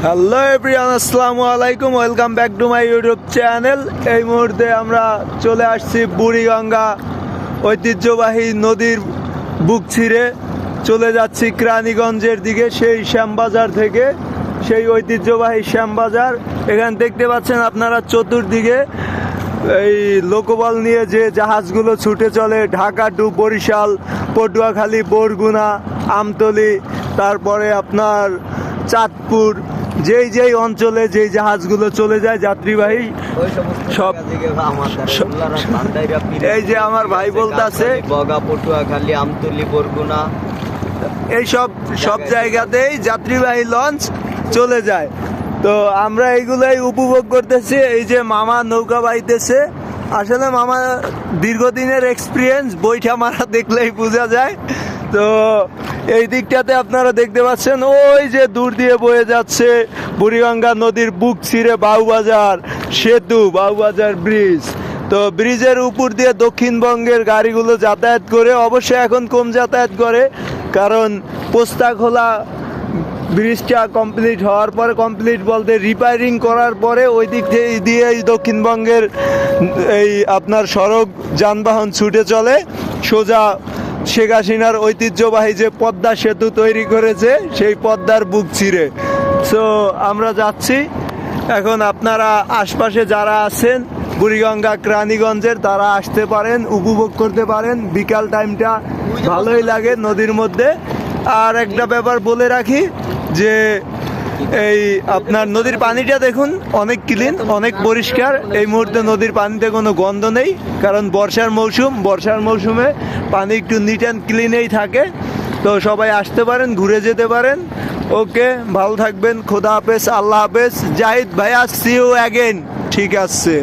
Hello everyone, আসসালামু আলাইকুম, welcome back to my YouTube channel. এই মুহূর্তে আমরা চলে আসছি বুড়িগঙ্গা ঐতিহ্যবাহী নদীর বুক ছিঁড়ে চলে যাচ্ছি কেরানীগঞ্জের দিকে, সেই শ্যামবাজার থেকে, সেই ঐতিহ্যবাহী শ্যামবাজার। এখানে দেখতে পাচ্ছেন আপনারা চতুর্দিকে এই লোকবল নিয়ে যে জাহাজগুলো ছুটে চলে ঢাকা টু বরিশাল, পটুয়াখালী, বরগুনা, আমতলী, তারপরে আপনার চাঁদপুর, যেই অঞ্চলে যেই জাহাজগুলো চলে যায় যাত্রীবাহী সব। এই যে আমার ভাই বলতেছে বগা, পটুয়াখালী, আমতলী, বরগুনা, এই সব জায়গাতেই যাত্রীবাহী লঞ্চ চলে যায়। তো আমরা এইগুলাই উপভোগ করতেছি। এই যে মামা নৌকা বাইতেছে, আসলে মামা দীর্ঘদিনের এক্সপিরিয়েন্স, বইটা মারা দেখলেই বোঝা যায়। তো এই দিকটাতে আপনারা দেখতে পাচ্ছেন ওই যে দূর দিয়ে বয়ে যাচ্ছে বুড়িগঙ্গা নদীর বুক ছিঁড়ে বাউবাজার সেতু, বাউবাজার ব্রিজ। তো ব্রিজের উপর দিয়ে দক্ষিণবঙ্গের গাড়িগুলো যাতায়াত করে, অবশ্যই এখন কম যাতায়াত করে, কারণ পোস্তাখোলা ব্রিজটা কমপ্লিট হওয়ার পরে, কমপ্লিট বলতে রিপেয়ারিং করার পরে ওই দিক দিয়ে দক্ষিণবঙ্গের এই আপনার সড়ক যানবাহন ছুটে চলে সোজা শেখ হাসিনার ঐতিহ্যবাহী যে পদ্মা সেতু তৈরি করেছে সেই পদ্মার বুক ছিঁড়ে। সো আমরা যাচ্ছি এখন। আপনারা আশপাশে যারা আছেন বুড়িগঙ্গা কেরানীগঞ্জের, তারা আসতে পারেন, উপভোগ করতে পারেন। বিকাল টাইমটা ভালোই লাগে নদীর মধ্যে। আর একটা ব্যাপার বলে রাখি যে এই আপনার নদীর পানিটা দেখুন অনেক ক্লিন, অনেক পরিষ্কার। এই মুহূর্তে নদীর পানিতে কোনো গন্ধ নেই, কারণ বর্ষার মৌসুমে পানি একটু নিট অ্যান্ড ক্লিনেই থাকে। তো সবাই আসতে পারেন, ঘুরে যেতে পারেন। ওকে, ভালো থাকবেন, খোদা হাফেজ, আল্লাহ হাফেজ। জাহিদ ভাইয়া, সি ইউ অ্যাগেন। ঠিক আছে।